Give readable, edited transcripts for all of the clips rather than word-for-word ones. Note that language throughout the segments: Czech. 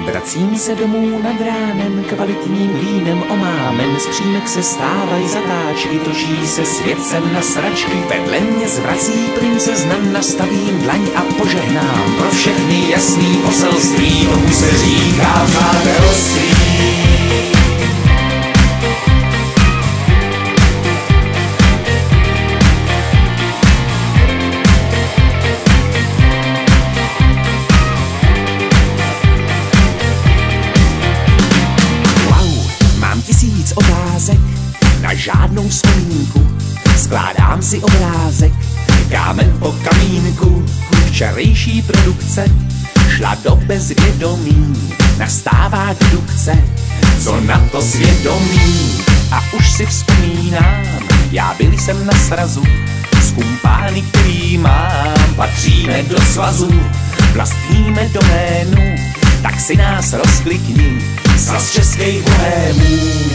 Vracím se domů nad ránem, kvalitním vínem omámen, z přímek se stávají zatáčky, točí se světcem na sračky. Vedle mě zvrací princezna, nastavím dlaň a požehnám pro všechny jasný poselství, tomu se říká přátelství. Otázek na žádnou vzpomínku, skládám si obrázek, kámen po kamínku. Včerejší produkce šla do bezvědomí, nastává dedukce, co na to svědomí. A už si vzpomínám, já byl jsem na srazu s kumpány, který mám, patříme do svazu, vlastníme doménu, tak si nás rozklikni, svaz českých bohémů.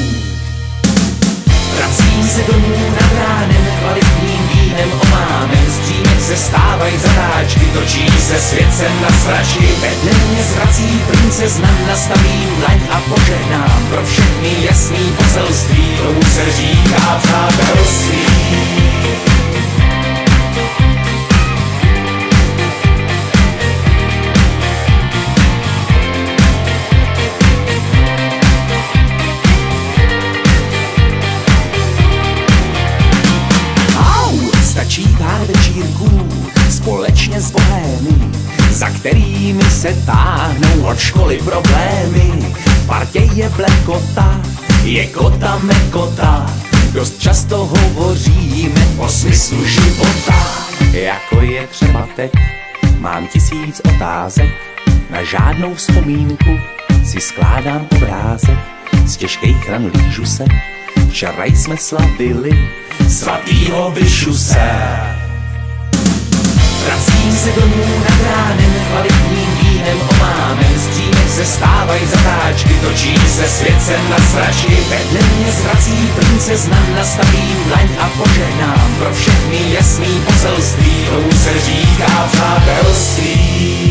Vracím se domů nad ránem, kvalitním vínem omámen, z přímek se stávají zatáčky, točí se světcem na sračky. Vedle mě zvrací princezna, nastavím dlaň a požehnám pro všechny jasný poselství, tomu se říká přátelství. Stačí pár večírků společně s bohémy, za kterými se táhnou od školy problémy. V partě je blekota, je kota mekota, dost často hovoříme o smyslu života. Jako je třeba teď, mám 1000 otázek, na žádnou vzpomínku si skládám obrázek. Z těžkých ran lížu se, včera jsme slavili svatýho Vyšuse. Vracím se domů nad ránem, kvalitním vínem omámen, z přímek se stávají zatáčky, točí se světcem na sračky. Vedle mě zvrací princezna, nastavím dlaň a požehnám pro všechny jasný poselství, tomu se říká přátelství.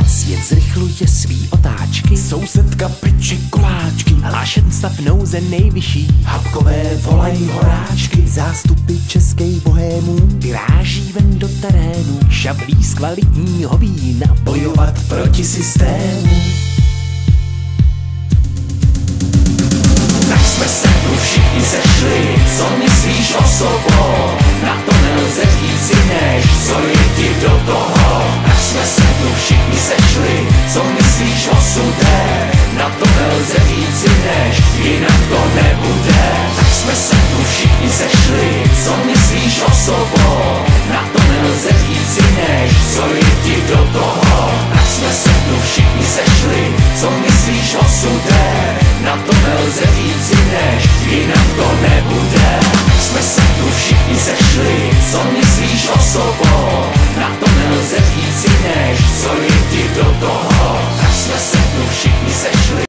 Svět zrychluje svý otáčky, sousedka peče koláčky, hlášen stav nouze nejvyšší, habkové volají horáčky. Zástupy českých bohémů vyráží ven do terénu, šablí z kvalitního vína, bojovat proti systému. Tak jsme se tu všichni sešli, co myslíš o sobou? Na to nelze říct než, co je ti do toho. Tak jsme se tu všichni sešli, co myslíš o sudé? Na to nelze říct než, jinak to nebude. Tak jsme se tu všichni sešli, co myslíš o sobou? Na to nelze říct než, co je ti do toho. Tak jsme se tu všichni sešli, co myslíš o sudé? Na to nelze říct než, jinak to nebude.